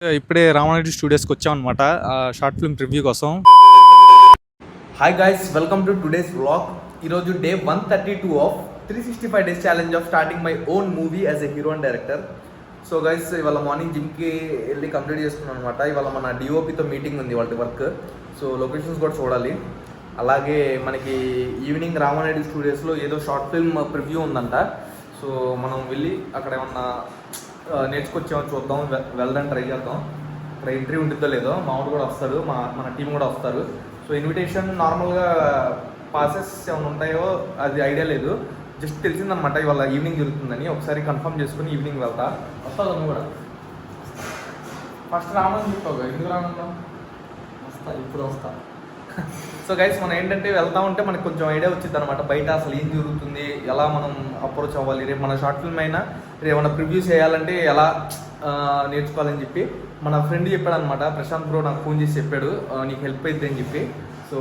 ఇప్పుడే రామారెడ్డి స్టూడియోస్కి వచ్చామన్నమాట షార్ట్ ఫిల్మ్ రివ్యూ కోసం. Hi guys, welcome to today's vlog. ఈరోజు day 132 of 365 days challenge of starting my own movie as a hero and director. So guys, ఇవాళ morning జిమ్కి వెళ్ళి complete చేసుకున్నాను అనమాట. ఇవాళ మన డిఓపితో మీటింగ్ ఉంది, వాళ్ళ వర్క్. సో లొకేషన్స్ కూడా చూడాలి. అలాగే మనకి ఈవినింగ్ రామారెడ్డి స్టూడియోస్లో ఏదో షార్ట్ ఫిల్మ్ ప్రివ్యూ ఉందంట. సో మనం వెళ్ళి అక్కడ ఏమన్నా నేర్చుకొచ్చామో చూద్దాం, వెళ్దాం, ట్రై చేద్దాం. ఇక్కడ ఎంట్రీ ఉంటుందో లేదో, మామూలు కూడా వస్తారు, మన టీం కూడా వస్తారు. సో ఇన్విటేషన్ నార్మల్గా పాసెస్ ఏమైనా ఉంటాయో అది ఐడియా లేదు, జస్ట్ తెలిసిందనమాట ఇవాళ ఈవినింగ్ జరుగుతుందని. ఒకసారి కన్ఫర్మ్ చేసుకుని ఈవినింగ్ వెళ్తా. వస్తావు నువ్వు కూడా? ఫస్ట్ రామని చెప్తావు, ఎందుకు రానున్నావు? వస్తా, ఇప్పుడు వస్తా. సో గైస్, మనం ఏంటంటే వెళ్తా ఉంటే మనకు కొంచెం ఐడియా వచ్చింది అనమాట, బయట అసలు ఏం జరుగుతుంది, ఎలా మనం అప్రోచ్ అవ్వాలి. రేపు మన షార్ట్ ఫిల్మ్ అయినా రేపు ఏమైనా ప్రివ్యూ చేయాలంటే ఎలా నేర్చుకోవాలని చెప్పి మన ఫ్రెండ్ చెప్పాడు అనమాట. ప్రశాంత్ బ్రో నాకు ఫోన్ చేసి చెప్పాడు, నీకు హెల్ప్ అవుతుంది అని చెప్పి. సో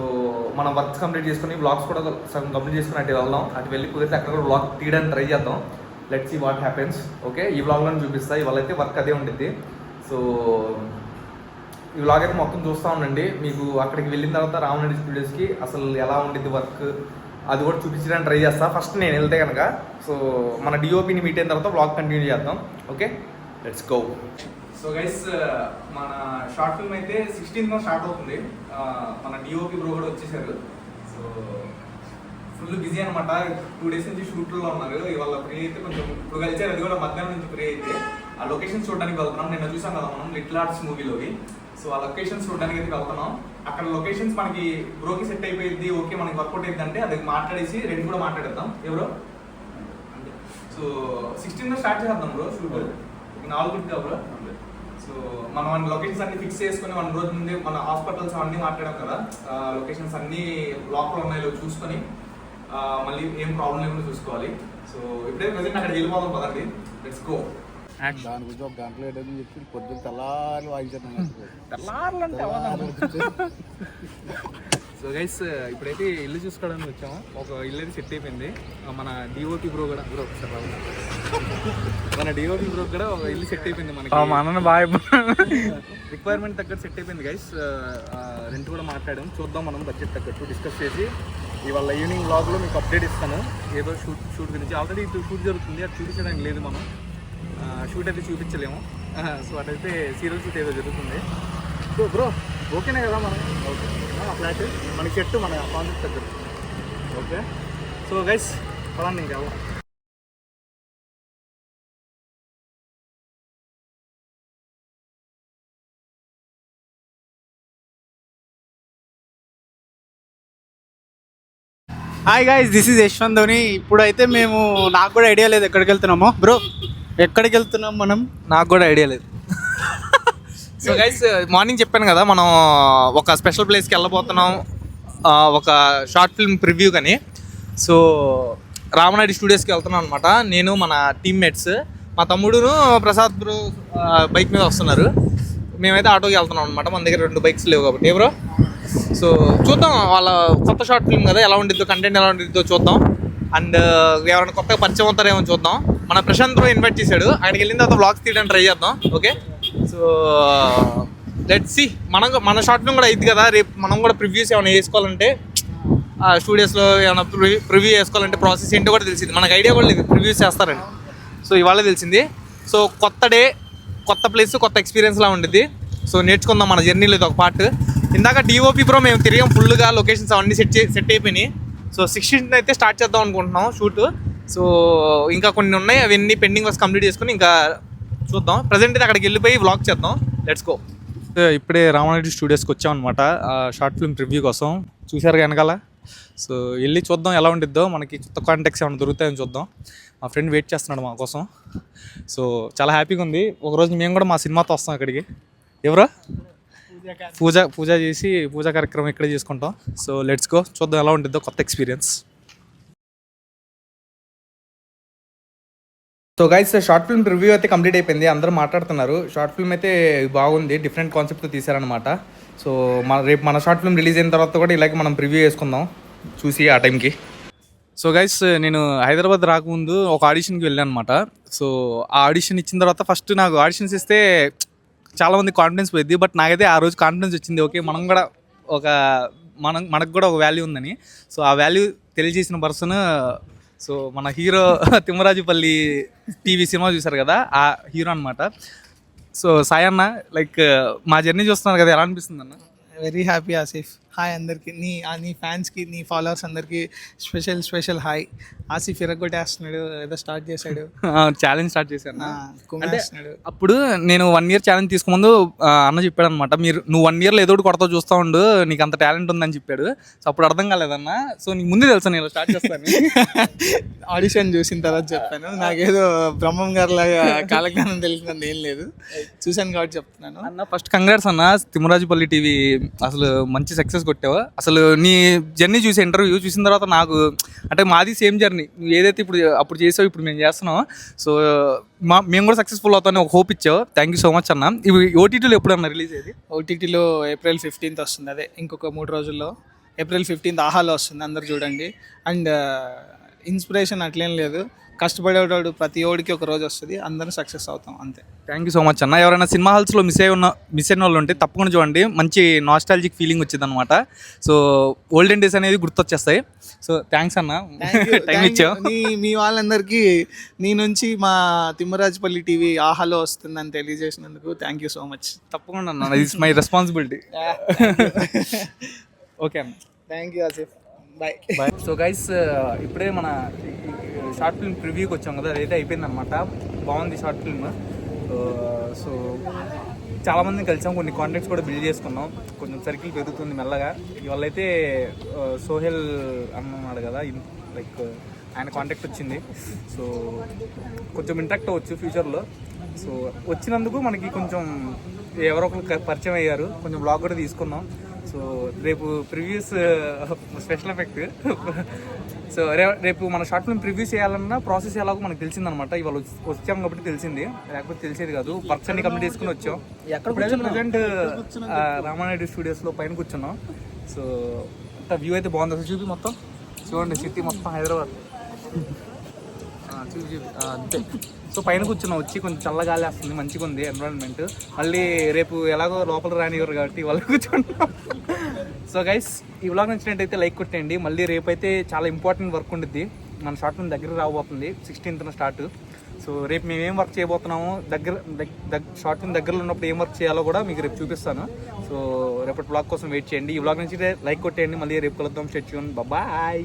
మనం వర్క్స్ కంప్లీట్ చేసుకుని బ్లాగ్స్ కూడా సగం కంప్లీట్ చేసుకుని అటు వెళ్దాం. అటు వెళ్ళి కుదిరితే అక్కడ కూడా బ్లాగ్ తీయడానికి ట్రై చేద్దాం. Let's see what happens. Okay, ఈ బ్లాగ్లో చూపిస్తా. ఇవాళ అయితే వర్క్ అదే ఉంటుంది. సో ఈ వ్లాగ్ అయితే మొత్తం చూస్తూ ఉండండి. మీకు అక్కడికి వెళ్ళిన తర్వాత రామరెడ్డి స్టూడియోస్కి అసలు ఎలా ఉండిద్ది వర్క్, అది కూడా చూపించడానికి ట్రై చేస్తా. ఫస్ట్ నేను వెళ్తే కనుక. సో మన డిఓపిని మీట్ అయిన తర్వాత వ్లాగ్ కంటిన్యూ చేద్దాం. Okay, let's go. So guys, మన షార్ట్ ఫిల్మ్ అయితే 16th స్టార్ట్ అవుతుంది. మన డిఓపి బ్రో కూడా వచ్చేసారు. సో ఫుల్ బిజీ అనమాట, 2 days నుంచి షూట్లో ఉన్నారు. ఇవాళ ఫ్రీ అయితే కొంచెం ఇప్పుడు కలిసారు, అది కూడా మధ్యాహ్నం నుంచి ఫ్రీ అయితే. ఆ లొకేషన్ చూడడానికి వెళ్తున్నాం. నిన్న చూసాం కదా మనం లిటిల్ ఆర్ట్స్ మూవీలోవి. సో ఆ లొకేషన్స్ చూడడానికి అయితే వెళ్తున్నాం. అక్కడ లొకేషన్స్ మనకి బ్రోకి సెట్ అయిపోయింది, ఓకే మనకి వర్కౌట్ అయింది అంటే అది మాట్లాడేసి రెండు కూడా మాట్లాడేద్దాం. ఎవరో సో 16th స్టార్ట్ చేద్దాం బ్రో షూట్. 4 బ్రో. సో మనం లొకేషన్స్ అన్ని ఫిక్స్ చేసుకుని 1 రోజు ముందే మన హాస్పిటల్స్ అన్నీ మాట్లాడాం కదా, లొకేషన్స్ అన్నీ లోపల ఉన్నాయో చూసుకొని మళ్ళీ ఏం ప్రాబ్లం లేకుండా చూసుకోవాలి. సో ఇప్పుడే ప్రజెంట్ అక్కడికి వెళ్ళిపోదాం పదండి, లెట్స్ గో. దాని గురించి ఒక గంటలో ఏదైనా చెప్పి పొద్దున్న తెల్లారు వాయించాను. సో గైస్, ఇప్పుడైతే ఇల్లు చూసుకోవడానికి వచ్చాము. ఒక ఇల్లు అయితే సెట్ అయిపోయింది. మన డిఓపి బ్రో కూడా మన డిఓపి బ్రో కూడా ఒక ఇల్లు సెట్ అయిపోయింది మనకి. మన బాయ్ రిక్వైర్మెంట్ తగ్గట్టు సెట్ అయిపోయింది గైస్. రెంట్ కూడా మాట్లాడాం, చూద్దాం మనం బడ్జెట్ తగ్గట్టు డిస్కస్ చేసి ఇవాళ ఈవినింగ్ వ్లాగ్లో మీకు అప్డేట్ ఇస్తాను. ఏదో షూట్ గురించి ఆల్రెడీ షూట్ జరుగుతుంది, అది చూపించడానికి లేదు, మనం షూట్ అయితే చూపించలేము. సో అటైతే సీరియల్ షూట్ ఏదో జరుగుతుంది. సో బ్రో ఓకేనే కదా మనం? ఓకే, ఫ్లాట్ మనకి చెట్టు మన కాన్సెప్ట్ తగ్గట్టు. ఓకే, సో గైస్ పదండి ఇంకా. Hi guys, this is Yashwant Dhoni. ఇప్పుడైతే మేము, నాకు కూడా ఐడియా లేదు ఎక్కడికి వెళ్తున్నామో. బ్రో ఎక్కడికి వెళ్తున్నాం మనం? నాకు కూడా ఐడియా లేదు. సో గైస్, మార్నింగ్ చెప్పాను కదా మనం ఒక స్పెషల్ ప్లేస్కి వెళ్ళబోతున్నాం, ఒక షార్ట్ ఫిల్మ్ ప్రివ్యూ కానీ. సో రామనాయుడు స్టూడియోస్కి వెళ్తున్నాం అనమాట. నేను మన టీమ్మేట్స్, మా తమ్ముడును ప్రసాద్ బ్రో బైక్ మీద వస్తున్నారు. మేమైతే ఆటోకి వెళ్తున్నాం అనమాట, మన దగ్గర 2 బైక్స్ లేవు కాబట్టి. ఎవరో సో చూద్దాం, వాళ్ళ కొత్త షార్ట్ ఫిల్మ్ కదా, ఎలా ఉండిద్దో, కంటెంట్ ఎలా ఉండిద్దో చూద్దాం. అండ్ ఎవరైనా కొత్తగా పరిచయం అవుతారేమో చూద్దాం. మన ప్రశాంత్ బ్రో ఇన్వైట్ చేశాడు, అక్కడికి వెళ్ళిన తర్వాత వ్లాగ్స్ తీయడానికి ట్రై చేద్దాం. Okay, so let's see. మన షార్ట్ ఫిల్మ్ కూడా అయింది కదా, రేపు మనం కూడా ప్రివ్యూస్ ఏమైనా వేసుకోవాలంటే స్టూడియోస్లో ఏమైనా ప్రివ్యూ వేసుకోవాలంటే ప్రాసెస్ ఏంటో కూడా తెలిసింది. మనకు ఐడియా కూడా లేదు ప్రివ్యూస్ చేస్తారని. సో ఇవాళ తెలిసింది. సో కొత్త డే, కొత్త ప్లేస్, కొత్త ఎక్స్పీరియన్స్లా ఉండిద్ది. సో నేర్చుకుందాం మన జర్నీలో ఇది ఒక పార్ట్. ఇందాక డిఓపి బ్రో మేము తిరిగాం, ఫుల్గా లొకేషన్స్ అవన్నీ సెట్ అయిపోయినాయి. సో 16th అయితే స్టార్ట్ చేద్దాం అనుకుంటున్నాం షూట్. సో ఇంకా కొన్ని ఉన్నాయి, అవన్నీ పెండింగ్ వర్క్స్ కంప్లీట్ చేసుకుని ఇంకా చూద్దాం. ప్రజెంట్ అయితే అక్కడికి వెళ్ళిపోయి వ్లాగ్ చేద్దాం. Let's go. ఇప్పుడే రామారెడ్డి స్టూడియోస్కి వచ్చామన్నమాట షార్ట్ ఫిల్మ్ రివ్యూ కోసం. చూశారు వెనకాల. సో వెళ్ళి చూద్దాం ఎలా ఉండిద్దో, మనకి కొత్త కాంటాక్ట్స్ ఏమైనా దొరుకుతాయని చూద్దాం. మా ఫ్రెండ్ వెయిట్ చేస్తున్నాడు మా కోసం. సో చాలా హ్యాపీగా ఉంది. ఒకరోజు మేము కూడా మా సినిమాతో వస్తాం ఇక్కడికి. ఎవరో పూజ చేసి పూజా కార్యక్రమం ఇక్కడే చేసుకుంటాం. సో లెట్స్ గో, చూద్దాం ఎలా ఉంటుందో కొత్త experience. So guys, short film review అయితే కంప్లీట్ అయిపోయింది. అందరూ మాట్లాడుతున్నారు. షార్ట్ ఫిల్మ్ అయితే బాగుంది, డిఫరెంట్ కాన్సెప్ట్తో తీశారనమాట. సో రేపు మన షార్ట్ ఫిల్మ్ రిలీజ్ అయిన తర్వాత కూడా ఇలాగే మనం ప్రివ్యూ చేసుకుందాం చూసి ఆ టైంకి. సో గైస్, నేను హైదరాబాద్ రాకముందు ఒక ఆడిషన్కి వెళ్ళాను అనమాట. సో ఆ ఆడిషన్ ఇచ్చిన తర్వాత ఫస్ట్ నాకు ఆడిషన్స్ ఇస్తే చాలా మంది కాన్ఫిడెన్స్ పోయింది. బట్ నాకైతే ఆ రోజు కాన్ఫిడెన్స్ వచ్చింది. ఓకే, మనం కూడా ఒక మనకు కూడా ఒక వాల్యూ ఉందని. సో ఆ వాల్యూ తెలియజేసిన పర్సన్ సో మన హీరో తిమ్మరాజుపల్లి టీవీ సినిమా చూసారు కదా, ఆ హీరో అనమాట. సో సాయి అన్న, లైక్ మా జర్నీ చూస్తున్నారు కదా, ఎలా అనిపిస్తుంది అన్న? Very happy Asif. హాయ్ అందరికి, నీ ఫ్యాన్స్కి, నీ ఫాలోవర్స్ అందరికి స్పెషల్ హాయ్. ఆసిఫ్ ఇరగొట్టేస్తున్నాడు, ఏదో స్టార్ట్ చేశాడు, ఛాలెంజ్ స్టార్ట్ చేశాను. కుమ్మేస్తున్నాడు. అప్పుడు నేను 1 year ఛాలెంజ్ తీసుకుముందు అన్న చెప్పాడు అనమాట, నువ్వు 1 yearలో ఏదో ఒకటి కొడతావు చూస్తూ ఉండు, నీకు అంత టాలెంట్ ఉందని చెప్పాడు. సో అప్పుడు అర్థం కాలేదన్న. సో నీకు ముందే తెలుసా నేను స్టార్ట్ చేస్తాను? ఆడిషన్ చూసిన తర్వాత చెప్పాను. నాకేదో బ్రహ్మం గారి లాగా కాలజ్ఞానం తెలిసినంత ఏం లేదు, చూశాను కాబట్టి చెప్తున్నాను. అన్న ఫస్ట్ కంగ్రాట్స్ అన్న, తిమ్మరాజుపల్లి టీవీ అసలు మంచి సక్సెస్ కొట్టావు. అసలు నీ జర్నీ చూసి, ఇంటర్వ్యూ చూసిన తర్వాత నాకు అంటే మాది సేమ్ జర్నీ. నువ్వు ఏదైతే అప్పుడు చేసావు, ఇప్పుడు మేము చేస్తున్నాం. సో మేము కూడా సక్సెస్ఫుల్ అవుతామని ఒక హోప్ ఇచ్చావు. థ్యాంక్ యూ సో మచ్ అన్న. ఇవి ఓటీటీలో ఎప్పుడన్నా రిలీజ్ అయ్యేది? ఓటీటీలో April 15th వస్తుంది, అదే ఇంకొక 3 రోజుల్లో. April 15th ఆహాలో వస్తుంది, అందరు చూడండి. అండ్ ఇన్స్పిరేషన్ అట్లేం లేదు, కష్టపడేవాడు ప్రతి ఓడికి ఒక రోజు వస్తుంది, అందరం సక్సెస్ అవుతాం అంతే. థ్యాంక్ యూ సో మచ్ అన్న. ఎవరైనా సినిమా హాల్స్లో మిస్ అయిన వాళ్ళు ఉంటే తప్పకుండా చూడండి, మంచి నాస్టాలజిక్ ఫీలింగ్ వచ్చింది అనమాట. సో ఓల్డెన్ డేస్ అనేది గుర్తొచ్చేస్తాయి. సో థ్యాంక్స్ అన్న, టైం ఇచ్చావు. మీ వాళ్ళందరికీ నీ నుంచి మా తిమ్మరాజుపల్లి టీవీ ఆహాలో వస్తుందని తెలియజేసినందుకు థ్యాంక్ యూ సో మచ్. తప్పకుండా అన్న, ఇట్స్ మై రెస్పాన్సిబిలిటీ. ఓకే అన్న, thank you Asif, bye. So guys, ఇప్పుడే మన షార్ట్ ఫిల్మ్ ప్రివ్యూకి వచ్చాం కదా, అదైతే అయిపోయిందనమాట. బాగుంది షార్ట్ ఫిల్మ్. సో చాలామందిని కలిసాం, కొన్ని కాంటాక్ట్స్ కూడా బిల్డ్ చేసుకున్నాం, కొంచెం సర్కిల్ పెరుగుతుంది మెల్లగా. ఇవాళ అయితే సోహెల్ అన్నాడు కదా, లైక్ ఆయన కాంటాక్ట్ వచ్చింది. సో కొంచెం ఇంట్రాక్ట్ అవ్వచ్చు ఫ్యూచర్లో. సో వచ్చినందుకు మనకి కొంచెం ఎవరో ఒకరు పరిచయం అయ్యారు, కొంచెం బ్లాగ్ కూడా తీసుకున్నాం. సో రేపు ప్రివ్యూస్ స్పెషల్ ఎఫెక్ట్. సో రేపు మన షార్ట్ ఫిల్మ్ ప్రివ్యూ చేయాలన్నా ప్రాసెస్ ఎలాగో మనకు తెలిసిందనమాట. ఇవాళ వచ్చాం కాబట్టి తెలిసింది, లేకపోతే తెలిసేది కాదు. వర్క్స్ అన్ని కంప్లీట్ చేసుకుని వచ్చాం. ప్రజెంట్ రామానాయుడు స్టూడియోస్లో పైన కూర్చున్నాం. సో అంత వ్యూ అయితే బాగుంది అసలు. చూపి మొత్తం చూడండి, సిటీ మొత్తం హైదరాబాద్ చూపి అంతే. సో పైన కూర్చున్నాం, వచ్చి కొంచెం చల్లగాలి వస్తుంది, మంచిగా ఉంది ఎన్విరాన్మెంట్. మళ్ళీ రేపు ఎలాగో లోపల రానివ్వరు కాబట్టి వాళ్ళు కూర్చుంటాం. సో గైస్, ఈ వ్లాగ్ నచ్చినట్టయితే లైక్ కొట్టండి. మళ్ళీ రేపు అయితే చాలా ఇంపార్టెంట్ వర్క్ ఉంటుంది, మన షార్ట్ ఫిల్మ్ దగ్గర రాబోతుంది 16th స్టార్ట్. సో రేపు మేము ఏం వర్క్ చేయబోతున్నామో, షార్ట్ ఫిల్మ్ దగ్గరలో ఉన్నప్పుడు ఏం వర్క్ చేయాలో కూడా మీకు రేపు చూపిస్తాను. సో రేపటి వ్లాగ్ కోసం వెయిట్ చేయండి. ఈ వ్లాగ్ నుంచి లైక్ కొట్టేయండి. మళ్ళీ రేపు కలుద్దాం. Stay tune, bye.